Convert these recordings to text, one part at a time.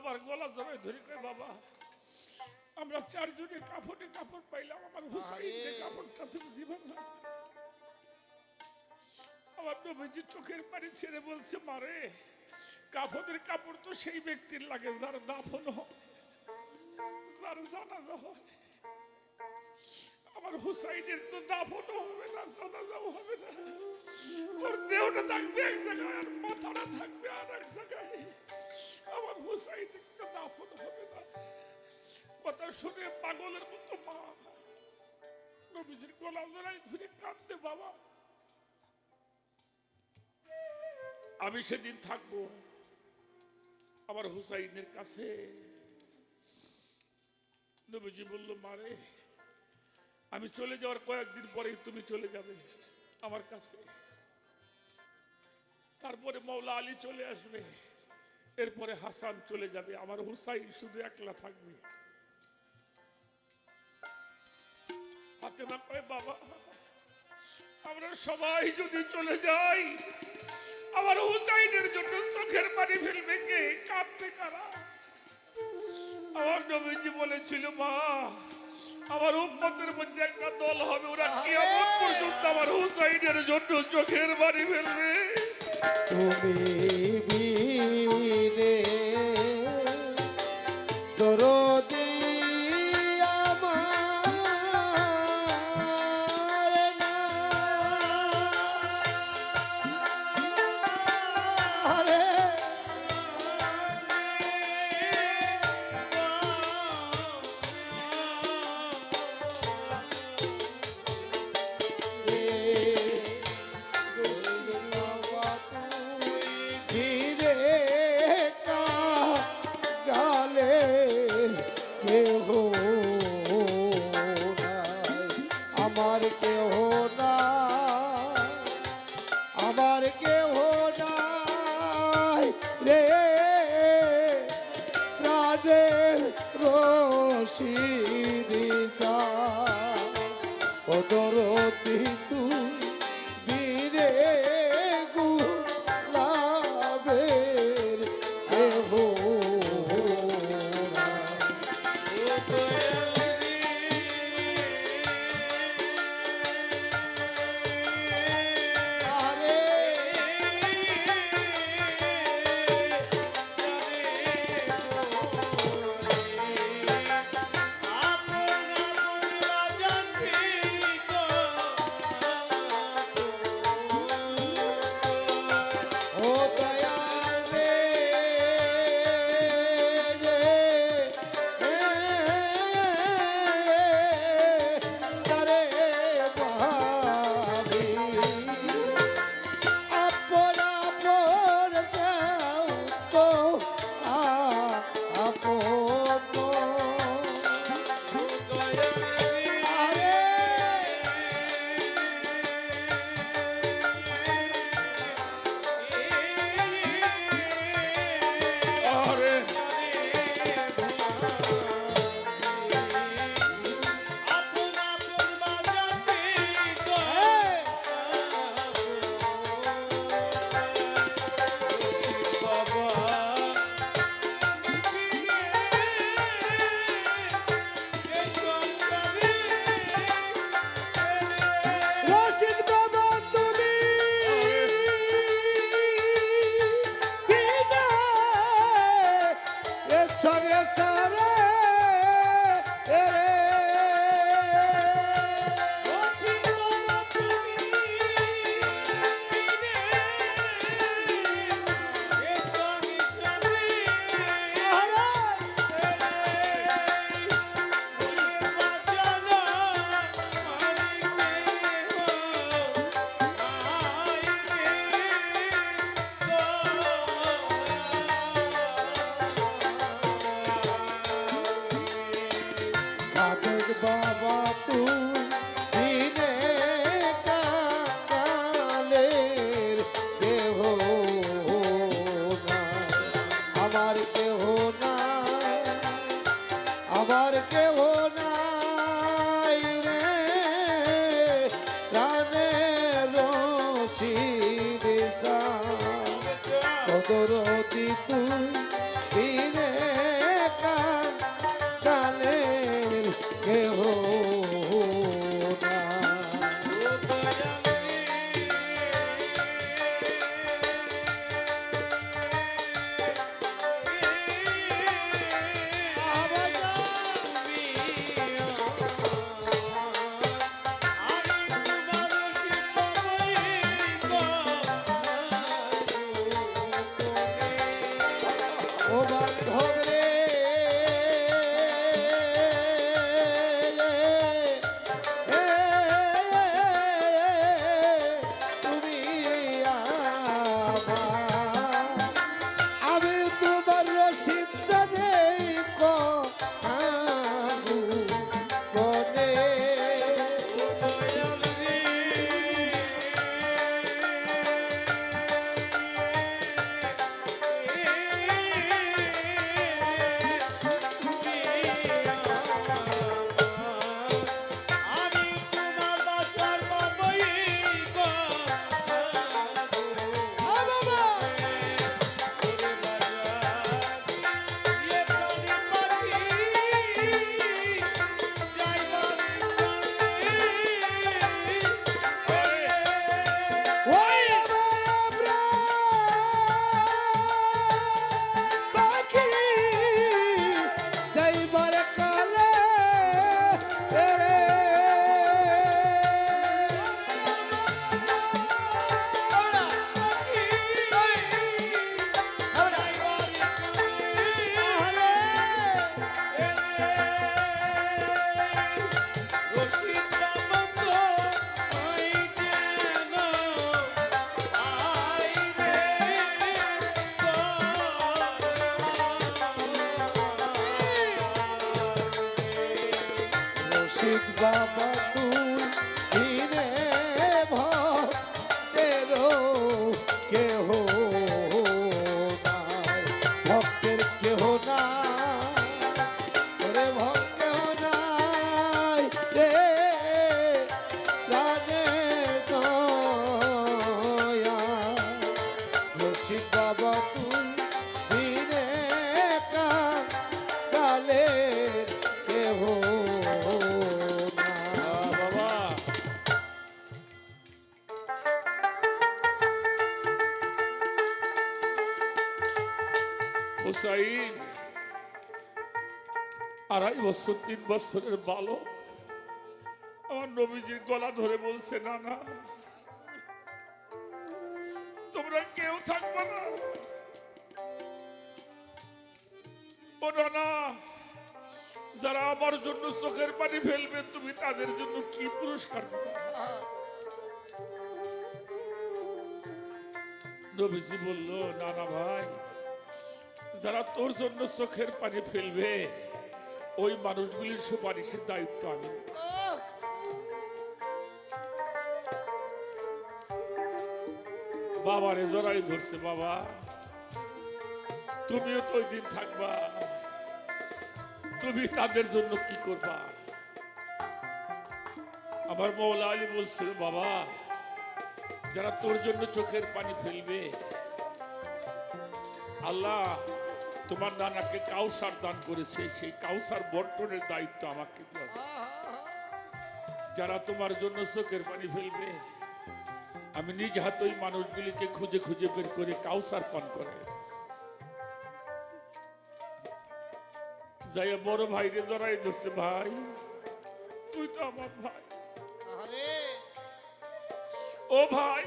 বাবার গলা জড়ায় ধরে কয় বাবা আমরা চারজনে কাপড়ে কাপড় পাইলাম আমার হুসাইনের কাপড়টা তুমি দিবে না আমার নবীজি চোখের পানি ছেড়ে বলছে মারে কাফনের কাপড় তো সেই ব্যক্তির লাগে যার দাফন হয় যার জানাজা হয় আমার হুসাইনের তো দাফন হবে না জানাজাও হবে না ওর দেহটা থাকবে এক জায়গায় আর মাথাটা থাকবে আর এক জায়গায় আমার হুসাইনের তো দাফন হবে না কথা শুনে পাগলের মতো মা নবীজির গলা জড়ায় ধরে কাঁদতে বাবা আমি সেদিন থাকবো আমার হুসাইনের কাছে নবীজি বলল মারে আমি চলে যাওয়ার কয়েকদিন পরে তুমি চলে যাবে আমার কাছে তারপরে মওলা আলী চলে আসবে এরপরে হাসান চলে যাবে আমার হুসাইন শুধু একলা থাকবে ফাতেমা কয় বাবা আমরা সবাই যদি চলে যাই আমার হুসাইনের জন্য চোখের পানি ফেলবে কে কাঁদবে কারা আমার নবীজি বলেছিল মা আমার উম্মতের মধ্যে একটা দল হবে ওরা কিয়ামত পর্যন্ত আমার হুসাইনের জন্য চোখের পানি ফেলবে তুমি বিনে দরদি আমার কেহ না আমার কেহ নাই রে প্রাণের রশিদি ও দরদি তুই বীরে গুলাবের কেহ বাবা তুমি বিনে কালের কেহ না আমার কেহ না আমার কেহ নাই রে প্রাণের রশিদ দরদি তুই বিনে কালের কেহ না। ও বান্ধব রে, তুমি আমার, আমি তোমার রসিদ জানে কনে। রসিদ বাবা তুই দিনে ভক্তেরও কেহ নাই, ভক্তের কেহ নাই, ওরে ভক্ত কেহ নাই রে প্রাণের দয়া। রসিদ বাবা তুই দিনে কালের কেহ না। বাবা হুসাইন 2.5 বছর 3 বছরের বালক আমার নবীজির গলা ধরে বলছে, না না তোমরা কেউ থাকবে না। ও না, যারা আমার জন্য চোখের পানি ফেলবে তুমি তাদের জন্য কি পুরস্কার দিবে? নবীজি বলল, না না ভাই, যারা তোর জন্য চোখের পানি ফেলবে ওই মানুষগুলির সুপারিশের দায়িত্ব আমি নেব। বাবারে জড়াই ধরছে, বাবা তুমিও তো ওই দিন থাকবা, তুমি তাদের জন্য কি করবা? আমার মৌলা আলী বলছিল, বাবা যারা তোর জন্য চোখের পানি ফেলবে আল্লাহ তোমার নানাকে কাউসার দান করেছে, সেই কাউসার বন্টনের দায়িত্ব আমাকে দাও। যারা তোমার জন্য চোখের পানি ফেলবে আমি নিজ হাতে ওই মানুষগুলিকে খুঁজে খুঁজে বের করে কাউসার পান করে যাই বড় ভাইরে জড়াই ধরছে, ভাই তুই তো আমার ভাই, ও ভাই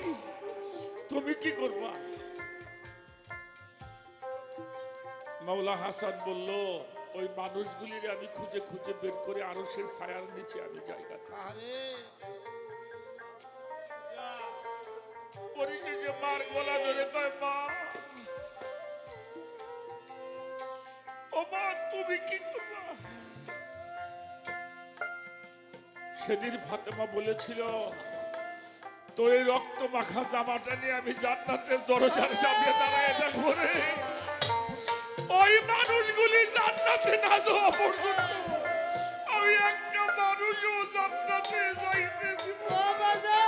তুমি কি করবা? মাওলা হাসান বলল, ওই মানুষগুলির আমি খুঁজে খুঁজে বের করে আরশের ছায়ার নিচে আমি জায়গা পরিশেষে মার গলা ধরে কয়, মা ও মা তুমি কি করবা? সেদিন ফাতেমা বলেছিল, তোর এই রক্ত মাখা জামাটা নিয়ে আমি জান্নাতের দরজার সামনে দাঁড়ায় থাকবো রে। ওই মানুষগুলি জান্নাতে না যাওয়া পর্যন্ত আমি একটা মানুষও জান্নাতে যাইতে দিব না।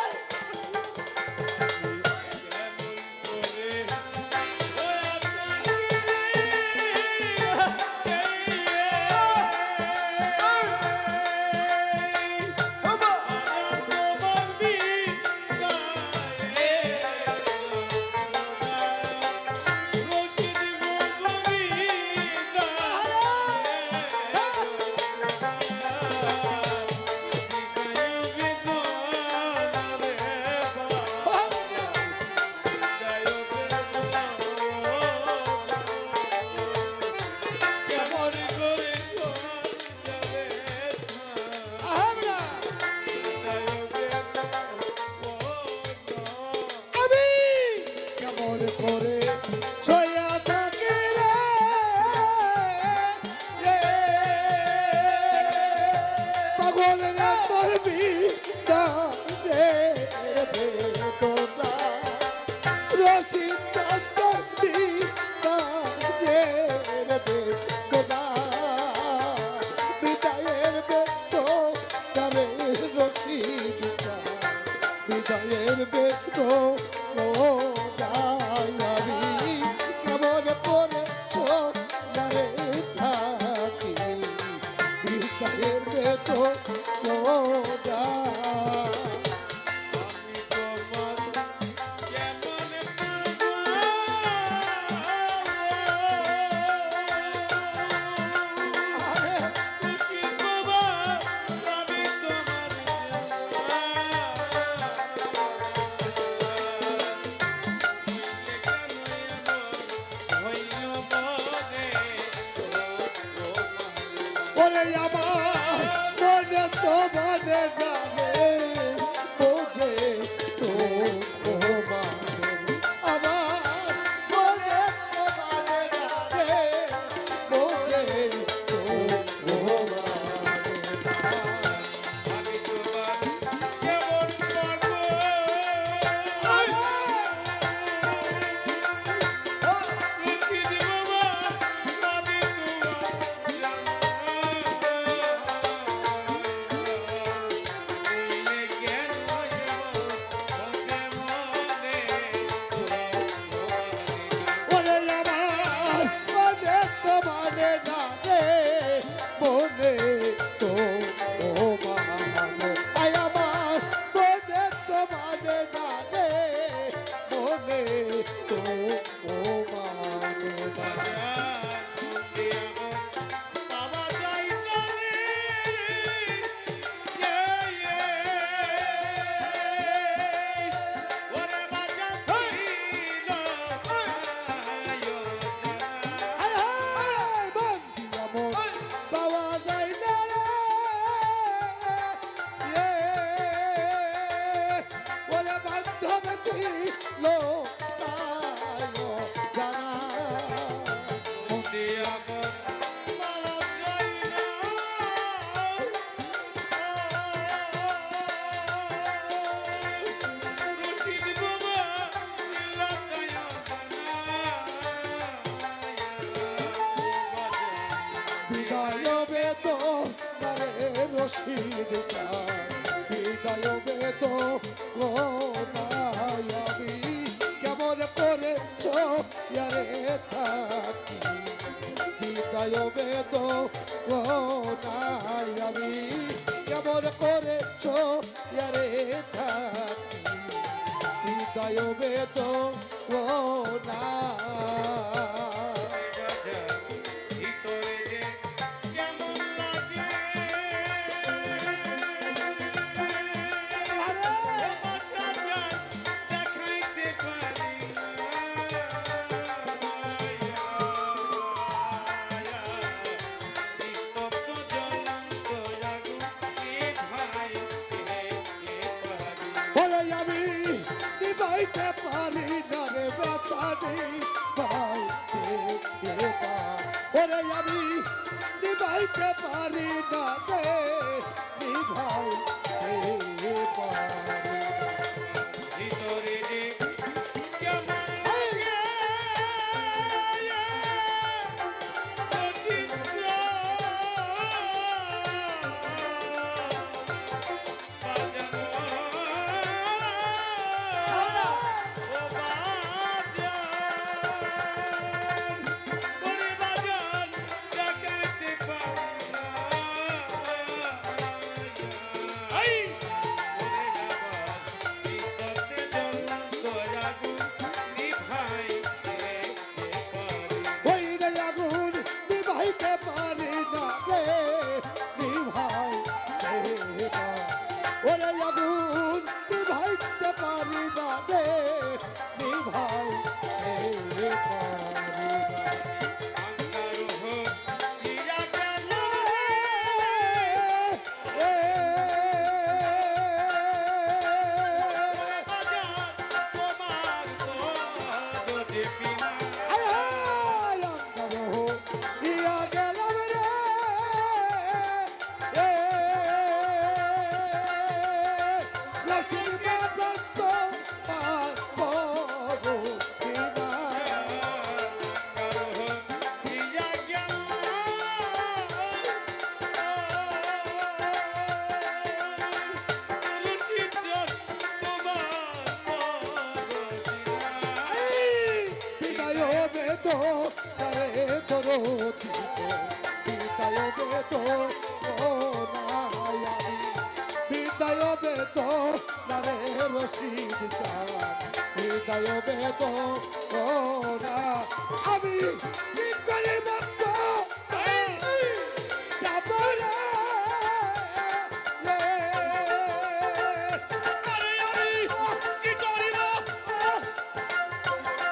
কেমন করে ছয়া থাকে রে পাগল রে তোর বিদা দে বেদনা রসিদ তোর বিদা দে বেদনা বিদায়ের বেদনা রে রসিদ বিদায়ের বেদনা ও জানি কেমন করে সোনারে থাকি বিদায়ের বেদনা ও ওরে আমার মনে তো মনে জানে ওরে তো মানে আমার মনে তো মানে জানে ওরে তো ওরে আমার মনে তো মানে জানে মনে তো মানে আয় আমার মনে তো মানে জানে মনে তো মানে পাওয়া যায় না রে ওরে বান্ধব ছিল বিদায় বেতো রশিদ বিদায় বেতো আমি কেমন করে ছোয়ারে থাকি বিদায় বেতো আমি কেমন করে ছোয়ারে থাকি বিদায় বেতো না ওরে আমি নিবাইতে পারি না রে বেতারি ওরে আমি নিবাইতে পারি না রে নিভাইতে পারি ভিতরে যে ওরে আগুন নিভাইতে পারি না রে নিভাইতে পারি না আয় হায় অন্ধর ইয়া গেলাম রে এ রশিদ বাবা তো পাবো কিনা বিদায় হবে তো তারে তোর বিদায় হবে তো ও নাই আমি বিদায় হবে তো তারে রশিদ চান বিদায় হবে তো ও না আমি কি করে মত যাব রে আরে আমি কি করিব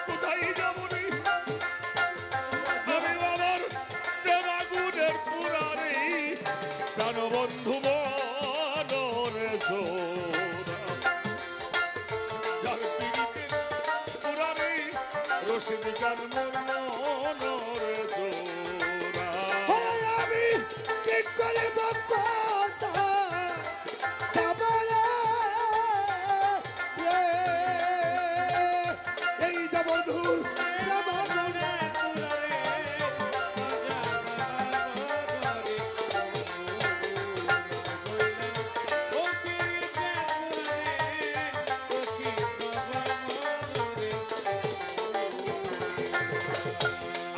কোথায় যাব রে আমি আমার প্রেমাগুনের পুরারে প্রাণবন্ধু মনরে সোনা যার পিড়িতে পুরারে রশিদ গান মনরে সোনা আমি কি করে মত যাব রে এই যাব দূর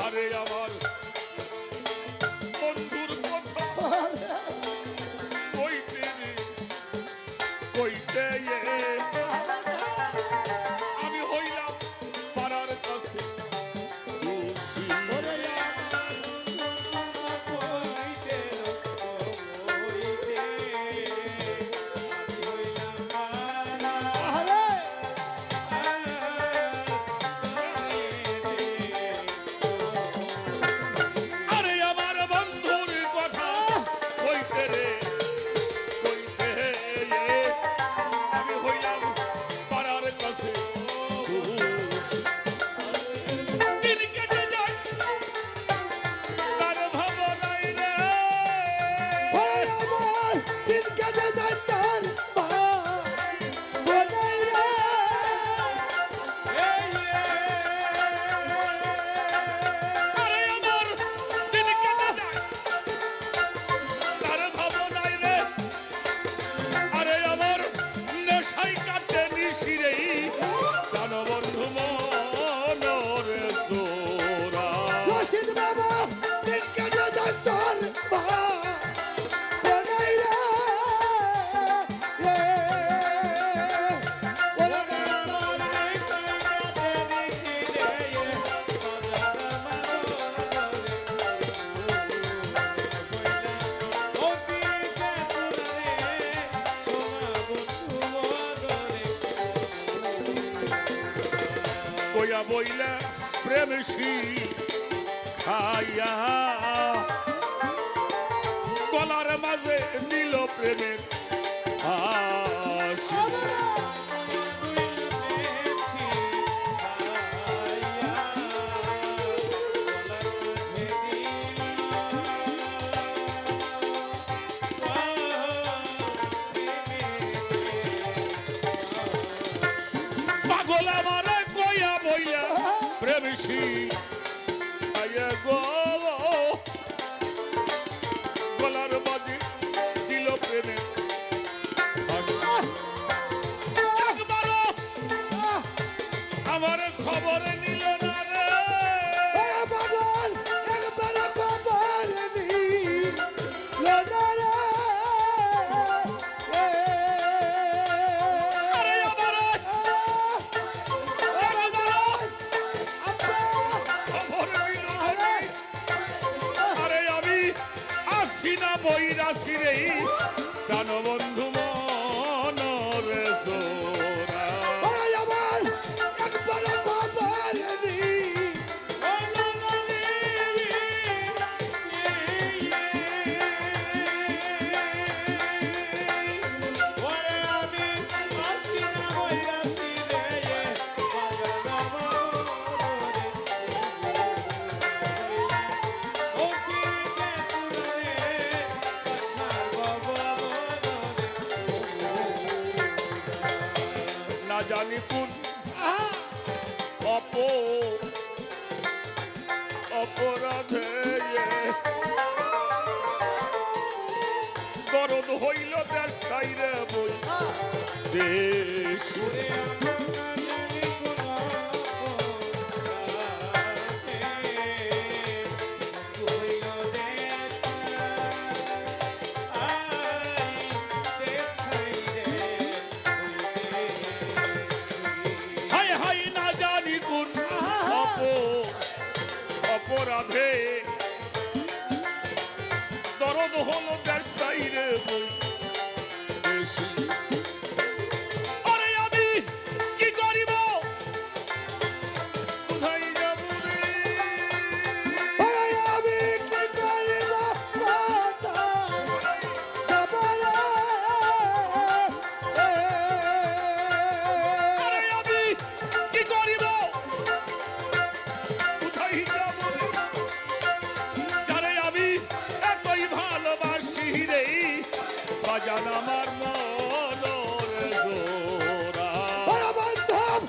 আরে আমার বন্ধুর কথা কইতে রে, কইতে আমি হইলাম পাড়ার কাছে দোষী। আরে আমার বন্ধুর কথা কইতে রে, কইতে আমি হইলাম পাড়ার কাছে দোষী। দিন কেটে যায় তার ভাবনাই রে, দিন কেটে যায় তার বনাই রে আরে আমার দিন কেটে যায় তার ভাবনাই রে, আরে আমার নেশাই কাটে নিশিরে প্রাণবন্ধু মনরে সোরা। রশিদ বাবা দিন কেটে যায় তার বনাই রে কইয়া বইলা প্রেমসী খাইয়া গলার মাঝে নীল প্রেমের হাসি। পাগল আমারে কইয়া বইলা প্রেমসী খাইয়া গো গলার মাঝে দিল প্রেমের হাসি। একবারও আমার খবর নিল না রে, বাবল একবার খবর নিল না রে আরে আমার খবর নিল না রে। আরে আমি আসি না বৈরাসি রে প্রাণবন্ধু মনরে সোরা। আমার একবার খবর নিল জানি কোন অপরাধে দরদ হইল দেশ সাইরে বই দেশ হায় হায় না জানি কোন অপরাধে দরদ হলো দেশ সাইরে বই দেশি আরে আমি কি করিব কোথায় যাব রে আমি কি করিব আরে আমি কি করিব কোথায় যাব রে যারে আমি এতই ভালোবাসি রে বাজান আমার মনের জোড়া বান্ধব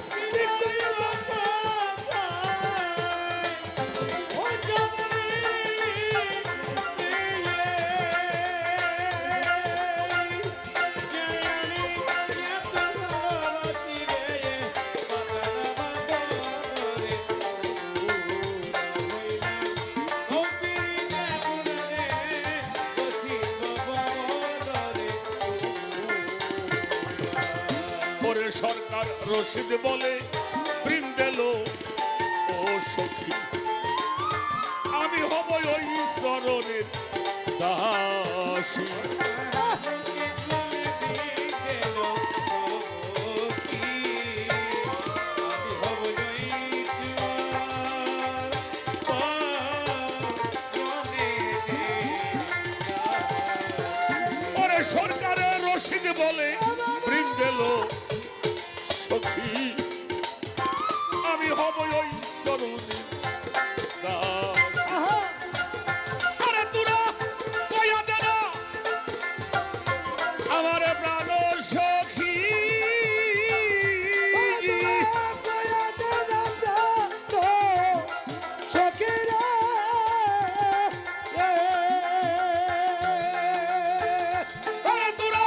ওরে সরকার রশিদ বলে বৃন্দেল ও সখী আমি হব ওই চরণের দাসী ওরে সরকারের রশিদ বলে বৃন্দেল সখী আমি হব ওই চরণের দাসী আরে তোরা কইয়া দে না আমার প্রাণ সখী আরে তোরা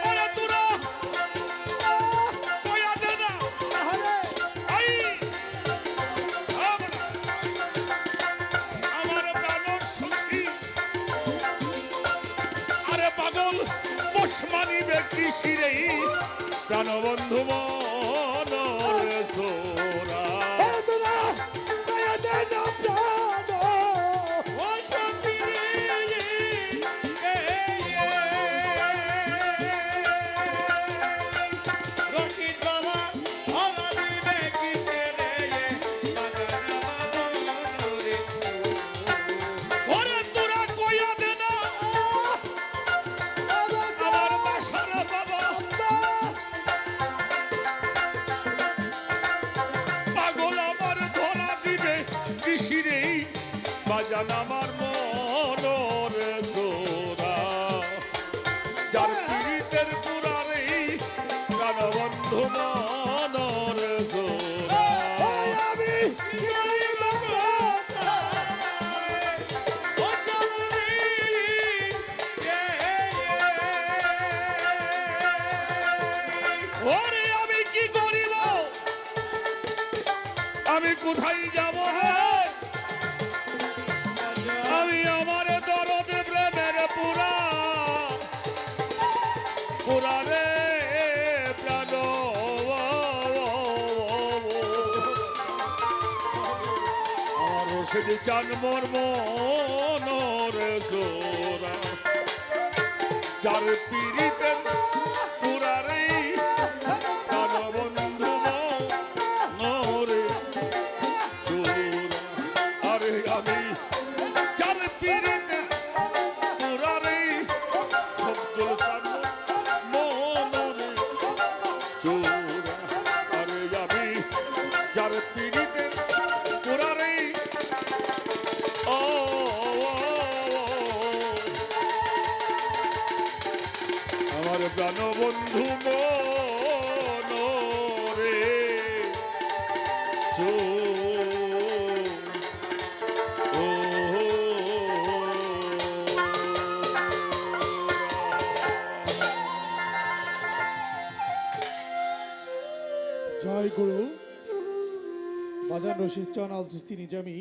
আরে তোরা কইয়া দে না আই আমার প্রাণ সখী আরে পাগল পোষ মানিবে কৃষিরে প্রাণবন্ধু মনের জোড়া ওরে তোরা কইয়া দে না আমার বাসার বাবা পাগল আমার ধরা দিবে কৃষিরে বাজান আমার মনের জোড়া যার পীড়িতের পুরারে প্রাণবন্ধু মনের জোড়া ওরে আমি কি করিব আমি কোথায় যাব আমি আমার দরদ প্রেমের পুরারে প্রাণ আমার রশিদ চান মোর মনের জোড়া যার পীড়িতের পুরারে প্রাণবন্ধু মনের জোড়া আরে আমি যার পীড়িতের পুরারে শব্দ মনের জোড়া আরে আমি যার পীড়িতের পুরারে আমার প্রাণবন্ধু মনোরে চো ও জয় গুরু বাজান রশিদ চান আল সিস্তি নিজামি